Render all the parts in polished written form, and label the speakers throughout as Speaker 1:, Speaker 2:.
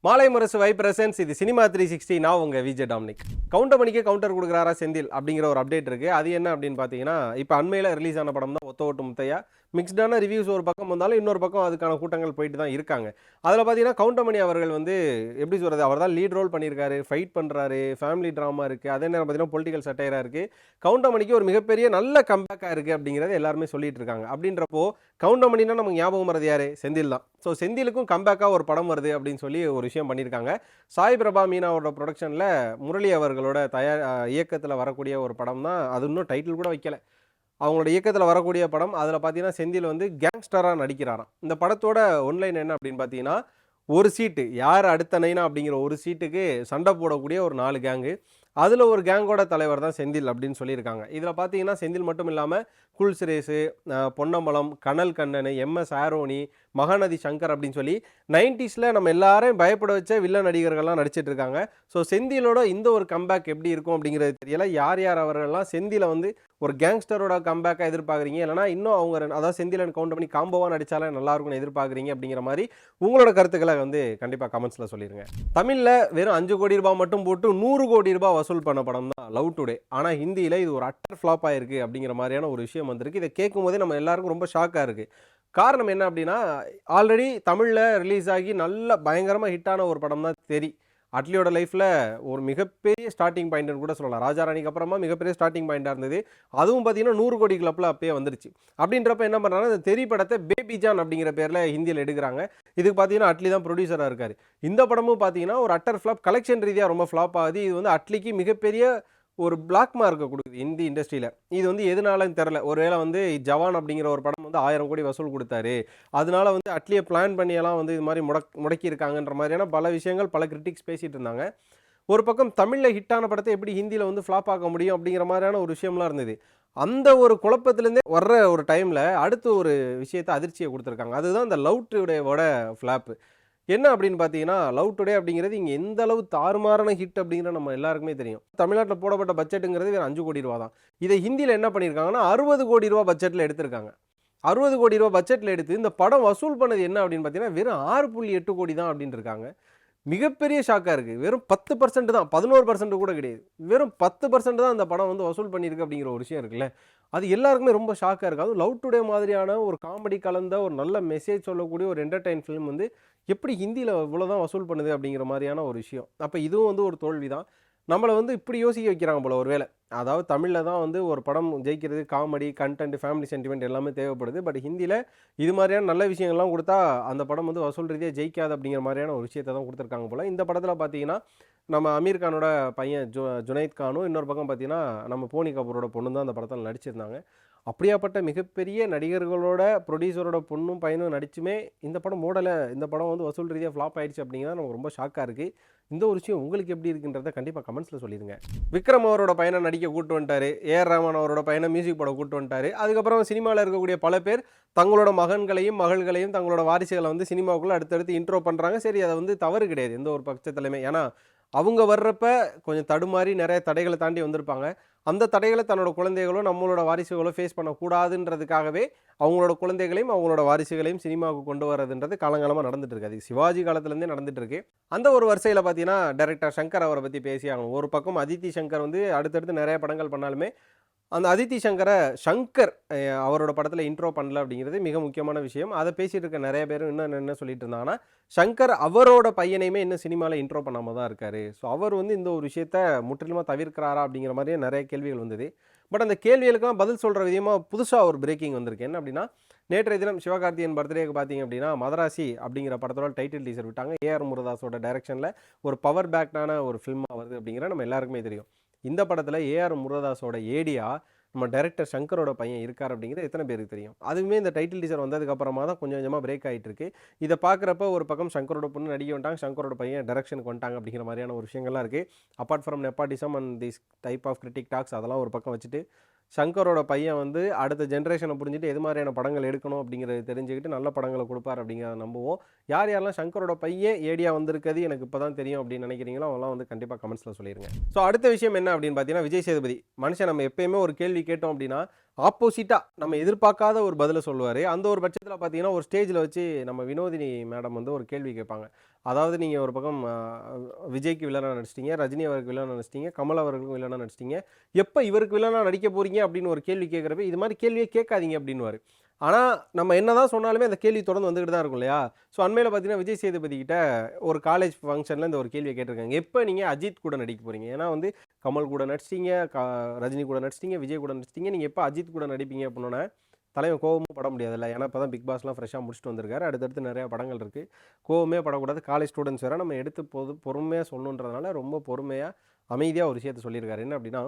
Speaker 1: மாலை முரசு வை பிரசன்ஸ் இது சினிமா 360. நான் உங்க விஜய் டாமினிக். கவுண்டமணிக்கு கவுண்டர் கொடுக்குறாரா செந்தில் அப்படிங்கிற ஒரு அப்டேட் இருக்கு. அது என்ன அப்படின்னு பார்த்தீங்கன்னா, இப்போ அண்மையில் ரிலீஸ் ஆன படம் தான் ஒத்த ஓட்டு முத்தையா. மிக்ஸ்டான ரிவ்யூஸ் ஒரு பக்கம் வந்தாலும் இன்னொரு பக்கம் அதுக்கான கூட்டங்கள் போயிட்டு தான் இருக்காங்க. அதில் பார்த்தீங்கன்னா கவுண்டமணி அவர்கள் வந்து எப்படி சொல்கிறது, அவர் தான் லீட் ரோல் பண்ணியிருக்காரு, ஃபைட் பண்ணுறாரு, ஃபேமிலி ட்ராமா இருக்குது, அதே நேரம் பார்த்தீங்கன்னா பொலிட்டிக்கல் சட்டையராக இருக்குது. கவுண்டமணிக்கு ஒரு மிகப்பெரிய நல்ல கம்பேக்காக இருக்குது அப்படிங்கிறத எல்லாருமே சொல்லிட்டு இருக்காங்க. அப்படின்றப்போ கவுண்டமணினா நமக்கு ஞாபகம் வரது யார்? செந்தில் தான். ஸோ செந்திலுக்கும் கம்பேக்காக ஒரு படம் வருது அப்படின்னு சொல்லி ஒரு விஷயம் பண்ணியிருக்காங்க. சாய் பிரபா மீனாவோட ப்ரொடக்ஷனில் முரளி அவர்களோட இயக்கத்தில் வரக்கூடிய ஒரு படம் தான். அது இன்னும் டைட்டில் கூட வைக்கல. அவங்களோட இயக்கத்தில் வரக்கூடிய படம். அதில் பார்த்தீங்கன்னா செந்தில் வந்து கேங்ஸ்டராக நடிக்கிறாராம். இந்த படத்தோட ஒன்லைன் என்ன அப்படின்னு பார்த்தீங்கன்னா, ஒரு சீட்டு யார் அடுத்த நைனா அப்படிங்கிற ஒரு சீட்டுக்கு சண்டை போடக்கூடிய ஒரு 4 கேங்கு. அதில் ஒரு கேங்கோட தலைவர் தான் செந்தில் அப்படின்னு சொல்லியிருக்காங்க. இதில் பார்த்தீங்கன்னா செந்தில் மட்டும் இல்லாமல் குல் சுரேஷு, பொன்னம்பலம், கனல் கண்ணன், எம்எஸ் ஆரோனி, மகாநதி சங்கர் அப்படின்னு சொல்லி 90s நம்ம எல்லாரையும் பயப்பட வச்ச வில்லன் நடிகர்கள்லாம் நடிச்சிட்டு இருக்காங்க. ஸோ செந்திலோட இந்த ஒரு கம்பேக் எப்படி இருக்கும் அப்படிங்கிறது தெரியல. யார் யார் அவர்கள்லாம் செந்திலை வந்து ஒரு கேங்ஸ்டரோட கம்பேக்காக எதிர்பார்க்குறீங்க, இல்லைனா இன்னும் அவங்க அதாவது செந்தில் அண்ட் கவுண்டமணி காம்போவாக நடித்தாலே நல்லா இருக்கும்னு எதிர்பார்க்குறீங்க அப்படிங்கிற மாதிரி உங்களோட கருத்துக்களை வந்து கண்டிப்பாக கமெண்ட்ஸில் சொல்லிடுங்க. தமிழில் வெறும் 5 கோடி ரூபாய் மட்டும் போட்டு 100 கோடி ரூபாய் வசூல் பண்ண படம் தான் லவ் டுடே. ஆனால் ஹிந்தியில் இது ஒரு அட்டர் ஃப்ளாப் ஆயிருக்கு அப்படிங்கிற மாதிரியான ஒரு விஷயம் வந்திருக்கு. இதை கேட்கும் போதே நம்ம எல்லாருக்கும் ரொம்ப ஷாக்காக இருக்குது. காரணம் என்ன அப்படின்னா, ஆல்ரெடி தமிழில் ரிலீஸ் ஆகி நல்ல பயங்கரமாக ஹிட்டான ஒரு படம் தான் தெரி. அட்லியோட லைஃப்பில் ஒரு மிகப்பெரிய ஸ்டார்டிங் பாயிண்ட்னு கூட சொல்லலாம். ராஜாராணிக்கு அப்புறமா மிகப்பெரிய ஸ்டார்டிங் பாயிண்டாக இருந்தது. அதுவும் பார்த்தீங்கன்னா 100 கோடி கிளப்பில் அப்பயே வந்துருச்சு. அப்படின்றப்ப என்ன பண்ணுறாங்கன்னா, இந்த தெரி படத்தை பேபி ஜான் அப்படிங்கிற பேரில் ஹிந்தியில் எடுக்கிறாங்க. இதுக்கு பார்த்தீங்கன்னா அட்லி தான் ப்ரொடியூசராக இருக்கார். இந்த படமும் பார்த்தீங்கன்னா ஒரு அட்டர் ஃப்ளாப், கலெக்ஷன் ரீதியாக ரொம்ப ஃப்ளாப் ஆகுது. இது வந்து அட்லிக்கு மிகப்பெரிய ஒரு பிளாக் மார்க்கை கொடுக்குது இந்தி இண்டஸ்ட்ரியில். இது வந்து எதனாலன்னு தெரில. ஒருவேளை வந்து ஜவான் அப்படிங்கிற ஒரு படம் வந்து 1000 கோடி வசூல் கொடுத்தாரு, அதனால வந்து அட்லியை பிளான் பண்ணியெல்லாம் வந்து இது மாதிரி முடக்கி இருக்காங்கன்ற மாதிரியான பல விஷயங்கள் பல கிரிட்டிக்ஸ் பேசிகிட்டு இருந்தாங்க. ஒரு பக்கம் தமிழில் ஹிட்டான படத்தை எப்படி ஹிந்தியில் வந்து ஃப்ளாப் ஆக்க முடியும் அப்படிங்கிற மாதிரியான ஒரு விஷயம்லாம் இருந்தது. அந்த ஒரு குழப்பத்திலேருந்தே வர்ற ஒரு டைமில் அடுத்து ஒரு விஷயத்தை அதிர்ச்சியை கொடுத்துருக்காங்க. அதுதான் இந்த லவ் டுடேவோட ஃப்ளாப்பு. என்ன அப்படின்னு பார்த்தீங்கன்னா, லவ் டுடே அப்படிங்கிறது இங்கே எந்த அளவு தாறுமாறான ஹிட் அப்படிங்கிற நம்ம எல்லாருக்குமே தெரியும். தமிழ்நாட்டில் போடப்பட்ட பட்ஜெட்டுங்கிறது வேறு 5 கோடி ரூபா தான். இதை ஹிந்தியில் என்ன பண்ணியிருக்காங்கன்னா 60 கோடி ரூபா பட்ஜெட்டில் எடுத்திருக்காங்க. 60 கோடி ரூபா பட்ஜெட்டில் எடுத்து இந்த படம் வசூல் பண்ணது என்ன அப்படின்னு பார்த்தீங்கன்னா வெறும் 6.8 கோடி தான் அப்படின்னு இருக்காங்க. மிகப்பெரிய ஷாக்காக இருக்குது. வெறும் 10% தான், 11% கூட கிடையாது. வெறும் 10% தான் அந்த படம் வந்து வசூல் பண்ணியிருக்கு அப்படிங்கிற ஒரு விஷயம் இருக்குல்ல, அது எல்லாருக்குமே ரொம்ப ஷாக்காக இருக்குது. அதுவும் லவ் டுடே மாதிரியான ஒரு காமெடி கலந்த ஒரு நல்ல மெசேஜ் சொல்லக்கூடிய ஒரு என்டர்டெயின் ஃபிலிம் வந்து எப்படி ஹிந்தியில் இவ்வளோதான் வசூல் பண்ணுது அப்படிங்கிற மாதிரியான ஒரு விஷயம். அப்போ இதுவும் வந்து ஒரு தோல்வி தான். நம்மளை வந்து இப்படி யோசிக்க வைக்கிறாங்க போல ஒரு வேளை. அதாவது தமிழில் தான் வந்து ஒரு படம் ஜெயிக்கிறது காமெடி, கண்டென்ட், ஃபேமிலி சென்டிமெண்ட் எல்லாமே தேவைப்படுது. பட் ஹிந்தியில் இது மாதிரியான நல்ல விஷயங்கள்லாம் கொடுத்தா அந்த படம் வந்து வசூல் ரீதியாக ஜெயிக்காது அப்படிங்கிற மாதிரியான ஒரு விஷயத்தை தான் கொடுத்துருக்காங்க போல். இந்த படத்தில் பார்த்தீங்கன்னா நம்ம அமீர் கானோட பையன் ஜுனைத் கானும், இன்னொரு பக்கம் பார்த்தீங்கன்னா நம்ம போனி கபூரோட பொண்ணு தான் அந்த படத்தில் நடிச்சிருந்தாங்க. அப்படியாப்பட்ட மிகப்பெரிய நடிகர்களோட ப்ரொடியூசரோட பொண்ணும் பையனும் நடிச்சுமே இந்த படம் ஓடலை, இந்த படம் வந்து வசூல் ரீதியாக ஃப்ளாப் ஆயிடுச்சு அப்படிங்கிறத நமக்கு ரொம்ப ஷாக்காக இருக்குது. இந்த ஒரு விஷயம் உங்களுக்கு எப்படி இருக்குன்றதை கண்டிப்பாக கமெண்ட்ஸில் சொல்லிடுங்க. விக்ரம் அவரோட பையனை நடிக்க கூட்டு வந்துட்டார், ஏஆர் ரஹ்மான் அவரோட பையனை மியூசிக் போட கூட்டு வந்துட்டார். அதுக்கப்புறம் சினிமாவில் இருக்கக்கூடிய பல பேர் தங்களோட மகன்களையும் மகள்களையும் தங்களோட வாரிசுகளை வந்து சினிமாவுக்குள்ளே அடுத்தடுத்து இன்ட்ரோ பண்ணுறாங்க. சரி, அதை வந்து தவறு கிடையாது எந்த ஒரு பட்சத்துலையுமே. ஏன்னா அவங்க வர்றப்ப கொஞ்சம் தடுமாறி நிறைய தடைகளை தாண்டி வந்திருப்பாங்க. அந்த தடைகளை தன்னோட குழந்தைகளோ நம்மளோட வாரிசுகளோ ஃபேஸ் பண்ணக்கூடாதுன்றதுக்காகவே அவங்களோட குழந்தைகளையும் அவங்களோட வாரிசுகளையும் சினிமாவுக்கு கொண்டு வரதுன்றது காலங்காலமாக நடந்துட்டு இருக்கு. அது சிவாஜி காலத்துலேருந்தே நடந்துட்டு இருக்கு. அந்த ஒரு வரிசையில் பார்த்தீங்கன்னா டைரக்டர் சங்கர் அவரை பற்றி பேசி ஆகணும். ஒரு பக்கம் அதித்தி சங்கர் வந்து அடுத்தடுத்து நிறைய படங்கள் பண்ணாலுமே அந்த அதித்தி சங்கரை அவரோட படத்தில் இன்ட்ரோ பண்ணல அப்படிங்கிறது மிக முக்கியமான விஷயம். அதை பேசிகிட்டு இருக்க நிறைய பேர் இன்னும் என்ன சொல்லிட்டு இருந்தாங்கன்னா, சங்கர் அவரோட பையனையுமே இன்னும் சினிமாவில் இன்ட்ரோ பண்ணாமல் தான் இருக்கார். ஸோ அவர் வந்து இந்த ஒரு விஷயத்தை முற்றிலுமாக தவிர்க்கிறாரா அப்படிங்கிற மாதிரியே நிறைய கேள்விகள் வந்தது. பட் அந்த கேள்விகளுக்கெல்லாம் பதில் சொல்கிற விதமாக புதுசாக ஒரு பிரேக்கிங் வந்திருக்கு. என்ன அப்படின்னா, நேற்றைய தினம் சிவகார்த்திகேயன் பர்த்டேக்கு பார்த்தீங்க அப்படின்னா மதராசி அப்படிங்கிற படத்தோட டைட்டில் டீசர் விட்டாங்க. ஏஆர் முருகதாஸோட டைரக்ஷனில் ஒரு பவர் பேக்டான ஒரு ஃபில்மாக வருது அப்படிங்கிற நம்ம எல்லாருக்குமே தெரியும். இந்த படத்தில் ஏஆர் முருகதாஸோட ஏடியா நம்ம டைரக்டர் சங்கரோட பையன் இருக்கார் அப்படிங்கிறது எத்தனை பேருக்கு தெரியும்? அதுவுமே இந்த டைட்டில் டீசர் வந்ததுக்கப்புறமா தான் கொஞ்சம் கொஞ்சமாக பிரேக் ஆகிட்டு இருக்கு. இதை பார்க்குறப்ப ஒரு பக்கம் சங்கரோட பொண்ணு நடிக்க வந்துட்டாங்க, சங்கரோட பையன் டைரக்ஷனுக்கு வந்துட்டாங்க அப்படிங்கிற மாதிரியான ஒரு விஷயங்கள்லாம் இருக்குது. Apart from nepotism and this type of critic talks அதெல்லாம் ஒரு பக்கம் வச்சுட்டு சங்கரோட பையன் வந்து அடுத்த ஜென்ரேஷனை புரிஞ்சுட்டு எது மாதிரியான படங்கள் எடுக்கணும் அப்படிங்கிறத தெரிஞ்சுக்கிட்டு நல்ல படங்களை கொடுப்பார் அப்படிங்கிறத நம்புவோம். யார் யாரெல்லாம் சங்கரோட பையன் ஏடியா வந்திருக்கிறது எனக்கு இப்போ தான் தெரியும் அப்படின்னு நினைக்கிறீங்களோ அவங்களாம் வந்து கண்டிப்பாக கமெண்ட்ஸில் சொல்லிடுங்க. ஸோ அடுத்த விஷயம் என்ன அப்படின்னு பார்த்தீங்கன்னா, விஜய் சேதுபதி மனுஷன் நம்ம எப்பயுமே ஒரு கேள்வி கேட்டோம் அப்படின்னா ஆப்போசிட்டாக நம்ம எதிர்பார்க்காத ஒரு பதிலை சொல்லுவார். அந்த ஒரு பட்சத்தில் பார்த்தீங்கன்னா ஒரு ஸ்டேஜில் வச்சு நம்ம வினோதினி மேடம் வந்து ஒரு கேள்வி கேட்பாங்க. அதாவது நீங்கள் ஒரு பக்கம் விஜய்க்கு வில்லனாக நடிச்சிட்டீங்க, ரஜினி அவருக்கு வில்லனாக நடிச்சிட்டீங்க, கமல் அவர்களுக்கும் வில்லனாக நடிச்சிட்டீங்க. எப்போ இவருக்கு வில்லனாக நடிக்க போகிறீங்க அப்படின்னு ஒரு கேள்வி கேட்குறப்ப இது மாதிரி கேள்வியே கேட்காதீங்க அப்படின்னுவார். ஆனால் நம்ம என்ன தான் சொன்னாலுமே அந்த கேள்வி தொடர்ந்து வந்துக்கிட்டு தான் இருக்கும் இல்லையா? ஸோ அண்மையில் பார்த்தீங்கன்னா விஜய் சேதுபதி கிட்ட ஒரு காலேஜ் ஃபங்க்ஷனில் இந்த ஒரு கேள்வியை கேட்டிருக்காங்க. எப்போ நீங்கள் அஜித் கூட நடிக்க போகிறீங்க? ஏன்னா வந்து கமல் கூட நடிச்சிட்டீங்க, ரஜினி கூட நடிச்சிட்டீங்க, விஜய் கூட நடிச்சிட்டீங்க. நீங்கள் எப்போ அஜித் கூட நடிப்பீங்க அப்படின்னோன்னே தலைவன் கோவமும் பட முடியாதுல்ல. ஏன்னா இப்போ தான் பிக் பாஸ்லாம் ஃப்ரெஷ்ஷாக முடிச்சுட்டு வந்திருக்காரு. அடுத்தடுத்து நிறையா படங்கள் இருக்குது. கோவமே படக்கூடாது. காலேஜ் ஸ்டூடெண்ட்ஸ் வேறு நம்ம எடுத்து பொறுமையாக சொல்லணுன்றதுனால ரொம்ப பொறுமையாக அமைதியாக ஒரு விஷயத்த சொல்லியிருக்காரு. என்ன அப்படின்னா,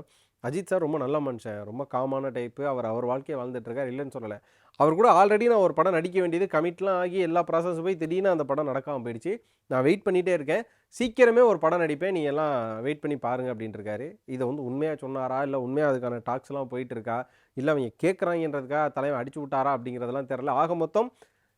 Speaker 1: அஜித் சார் ரொம்ப நல்ல மனுஷன், ரொம்ப காமான டைப்பு, அவர் வாழ்க்கையை வாழ்ந்துட்டுருக்கார், இல்லைன்னு சொல்லலை. அவர் கூட ஆல்ரெடி நான் ஒரு படம் நடிக்க வேண்டியது கமிட்லாம் ஆகி எல்லா ப்ராசஸ் போய் திடீர்னு அந்த படம் நடக்காமல் போயிடுச்சு. நான் வெயிட் பண்ணிகிட்டே இருக்கேன், சீக்கிரமே ஒரு படம் நடிப்பேன், நீ எல்லாம் வெயிட் பண்ணி பாருங்கள் அப்படின்ட்டுருக்காரு. இதை வந்து உண்மையாக சொன்னாரா, இல்லை உண்மையாக அதுக்கான டாக்ஸ்லாம் போயிட்டு இருக்கா, இல்லை அவங்க கேட்குறாங்கன்றதுக்காக தலைவன் அடிச்சு விட்டாரா அப்படிங்கிறதெல்லாம் தெரில. ஆக மொத்தம்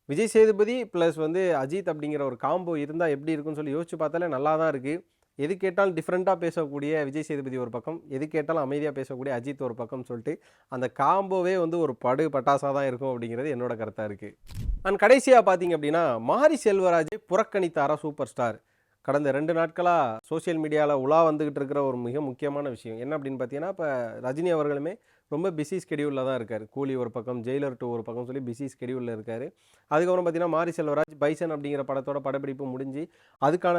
Speaker 1: விஜய் சேதுபதி ப்ளஸ் வந்து அஜித் அப்படிங்கிற ஒரு காம்போ இருந்தால் எப்படி இருக்குன்னு சொல்லி யோசிச்சு பார்த்தாலே நல்லா தான் இருக்குது. எது கேட்டாலும் டிஃப்ரெண்ட்டாக பேசக்கூடிய விஜய் சேதுபதி ஒரு பக்கம், எது கேட்டாலும் அமைதியாக பேசக்கூடிய அஜித் ஒரு பக்கம் சொல்லிட்டு அந்த காம்போவே வந்து ஒரு பட்டாசாக தான் இருக்கும் அப்படிங்கிறது என்னோட கருத்தாக இருக்குது. அண்ட் கடைசியாக பார்த்தீங்க அப்படின்னா, மாரி செல்வராஜை புறக்கணித்தாரா சூப்பர் ஸ்டார்? கடந்த 2 நாட்களாக சோஷியல் மீடியாவில் உலா வந்துக்கிட்டு இருக்கிற ஒரு மிக முக்கியமான விஷயம் என்ன அப்படின்னு பார்த்தீங்கன்னா, இப்போ ரஜினி அவர்களுமே ரொம்ப பிஸி ஸ்கெடியூலில் தான் இருக்கார். கூலி ஒரு பக்கம், ஜெயிலர் 2 ஒரு பக்கம் சொல்லி பிஸி ஸ்கெடியூலில் இருக்கார். அதுக்கப்புறம் பார்த்தீங்கன்னா மாரி செல்வராஜ் பைசன் அப்படிங்கிற படத்தோட படப்பிடிப்பு முடிஞ்சு அதுக்கான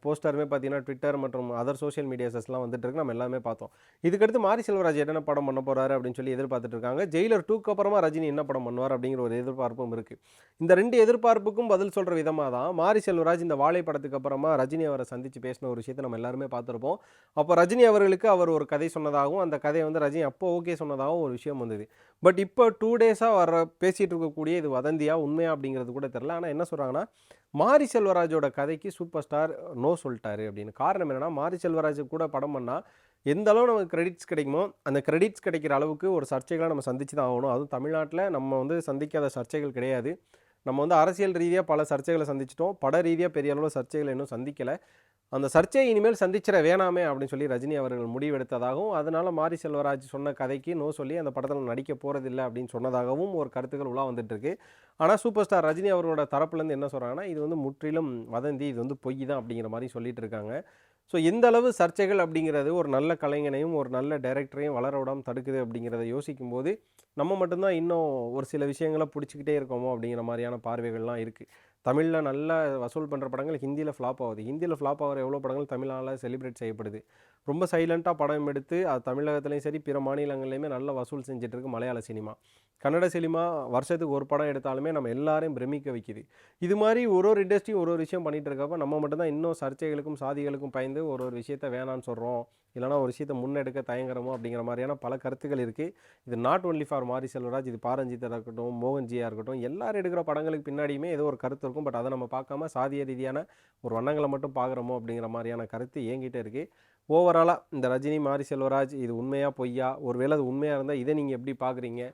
Speaker 1: போஸ்டருமே பார்த்தீங்கன்னா ட்விட்டர் மற்றும் அதர் சோஷியல் மீடியாஸஸ்லாம் வந்துட்டு இருக்கு. நம்ம எல்லாமே பார்த்தோம். இதுக்கடுத்து மாரி செல்வராஜ் என்னென்ன படம் பண்ண போகிறாரு அப்படின்னு சொல்லி எதிர்பார்த்துட்டு இருக்காங்க. ஜெயிலர் 2க்கு அப்புறமா ரஜினி என்ன படம் பண்ணுவார் அப்படிங்கிற ஒரு எதிர்பார்ப்பும் இருக்குது. இந்த 2 எதிர்பார்ப்புக்கும் பதில் சொல்கிற விதமாக தான் மாரி செல்வராஜ் இந்த வாழை படத்துக்கு அப்புறமா ரஜினி அவரை சந்தித்து பேசின ஒரு விஷயத்தை நம்ம எல்லாருமே பார்த்துருப்போம். அப்போ ரஜினி அவர்களுக்கு அவர் ஒரு கதை சொன்னதாகவும், அந்த கதையை வந்து ரஜினி அப்போ ஓகே சொன்னதாகவும் ஒரு விஷயம் வந்தது. பட் இப்போ 2 டேஸாக பேசிகிட்டு இருக்கக்கூடிய இது வதந்தியா உண்மையா அப்படிங்கிறது கூட தெரில. ஆனால் என்ன சொல்கிறாங்கன்னா, மாரி செல்வராஜோட கதைக்கு சூப்பர் ஸ்டார் நோ சொல்லிட்டாரு அப்படின்னு. காரணம் என்னென்னா, மாரி செல்வராஜ் கூட படம் பண்ணால் எந்த அளவு நமக்கு கிரெடிட்ஸ் கிடைக்குமோ அந்த கிரெடிட்ஸ் கிடைக்கிற அளவுக்கு ஒரு சர்ச்சைகளை நம்ம சந்திச்சு தான் ஆகணும். அதுவும் தமிழ்நாட்டில் நம்ம வந்து சந்திக்காத சர்ச்சைகள் கிடையாது. நம்ம வந்து அரசியல் ரீதியாக பல சர்ச்சைகளை சந்திச்சிட்டோம், பட ரீதியாக பெரிய அளவில் சர்ச்சைகளை இன்னும் சந்திக்கலை. அந்த சர்ச்சையை இனிமேல் சந்திச்சிட வேணாமே அப்படின்னு சொல்லி ரஜினி அவர்கள் முடிவெடுத்ததாகவும், அதனால் மாரி செல்வராஜ் சொன்ன கதைக்கு நோ சொல்லி அந்த படத்தில் நடிக்க போகிறதில்லை அப்படின்னு சொன்னதாகவும் ஒரு கருத்துக்கள் உலா வந்துட்டுருக்கு. ஆனால் சூப்பர் ஸ்டார் ரஜினி அவர்களோட தரப்புலேருந்து என்ன சொல்கிறாங்கன்னா, இது வந்து முற்றிலும் வதந்தி, இது வந்து பொய் தான் அப்படிங்கிற மாதிரி சொல்லிட்டு இருக்காங்க. ஸோ எந்த அளவு சர்ச்சைகள் அப்படிங்கிறது ஒரு நல்ல கலைஞனையும் ஒரு நல்ல டைரக்டரையும் வளர விடாமல் தடுக்குது அப்படிங்கிறத யோசிக்கும்போது நம்ம மட்டும்தான் இன்னும் ஒரு சில விஷயங்களை பிடிச்சிக்கிட்டே இருக்கோமோ அப்படிங்கிற மாதிரியான பார்வைகள்லாம் இருக்குது. தமிழில் நல்லா வசூல் பண்ணுற படங்கள் ஹிந்தியில் ஃப்ளாப் ஆகுது. ஹிந்தியில் ஃப்ளாப் ஆகிற எவ்வளோ படங்கள் தமிழால் செலிப்ரேட் செய்யப்படுது. ரொம்ப சைலண்ட்டாக படம் எடுத்து அது தமிழகத்துலேயும் சரி பிற மாநிலங்கள்லையுமே நல்ல வசூல் செஞ்சிட்ருக்கு மலையாள சினிமா. கன்னட சினிமா வருஷத்துக்கு ஒரு படம் எடுத்தாலுமே நம்ம எல்லாரையும் பிரமிக்க வைக்குது. இது மாதிரி ஒரு இண்டஸ்ட்ரியும் ஒரு விஷயம் பண்ணிகிட்டு இருக்கப்போ நம்ம மட்டும்தான் இன்னும் சர்ச்சைகளுக்கும் சாதிகளுக்கும் பயந்து ஒரு விஷயத்தை வேணான்னு சொல்கிறோம், இல்லைனா ஒரு விஷயத்தை முன்னெடுக்க தயங்குறோமோ அப்படிங்கிற மாதிரியான பல கருத்துக்கள் இருக்குது. இது நாட் ஒன்லி ஃபார் மாரி செல்வராஜ், இது பாரஞ்சித்தாக இருக்கட்டும், மோகன்ஜியாக இருக்கட்டும், எல்லாரும் எடுக்கிற படங்களுக்கு பின்னாடியுமே ஏதோ ஒரு கருத்து இருக்கும். பட் அதை நம்ம பார்க்காம சாதிய ரீதியான ஒரு வண்ணங்களை மட்டும் பார்க்குறோமோ அப்படிங்கிற மாதிரியான கருத்து என்கிட்ட இருக்குது. ஓவராலாக இந்த ரஜினி, மாரி செல்வராஜ் இது உண்மையாக பொய்யா, ஒருவேளை அது உண்மையாக இருந்தால் இதை நீங்கள் எப்படி பார்க்குறீங்க?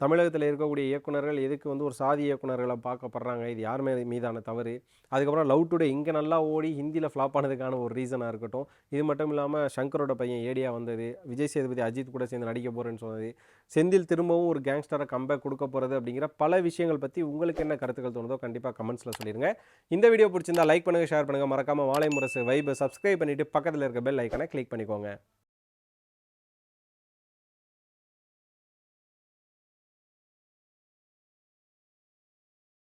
Speaker 1: தமிழகத்தில் இருக்கக்கூடிய இயக்குநர்கள் எதுக்கு வந்து ஒரு சாதி இயக்குநர்களை பார்க்கப்படுறாங்க? இது யார் மீதான தவறு? அதுக்கப்புறம் லவ் டுடே இங்கே நல்லா ஓடி ஹிந்தியில் ஃப்ளாப் ஆனதுக்கான ஒரு ரீசனாக இருக்கட்டும். இது மட்டும் இல்லாமல் சங்கரோட பையன் ஏடியா வந்தது, விஜய் சேதுபதி அஜித் கூட சேர்ந்து நடிக்க போகிறேன்னு சொன்னது, செந்தில் திரும்பவும் ஒரு கேங்ஸ்டரை கம்பேக் கொடுக்க போகிறது அப்படிங்கிற பல விஷயங்கள் பற்றி உங்களுக்கு என்ன கருத்துக்கள் தோணுதோ கண்டிப்பாக கமெண்ட்ஸில் சொல்லிடுங்க. இந்த வீடியோ பிடிச்சிருந்தா லைக் பண்ணுங்கள், ஷேர் பண்ணுங்கள். மறக்காமல் வாழை முரசு வைபை சப்ஸ்கிரைப் பண்ணிவிட்டு பக்கத்தில் இருக்க பெல் ஐக்கனை கிளிக் பண்ணிக்கோங்க.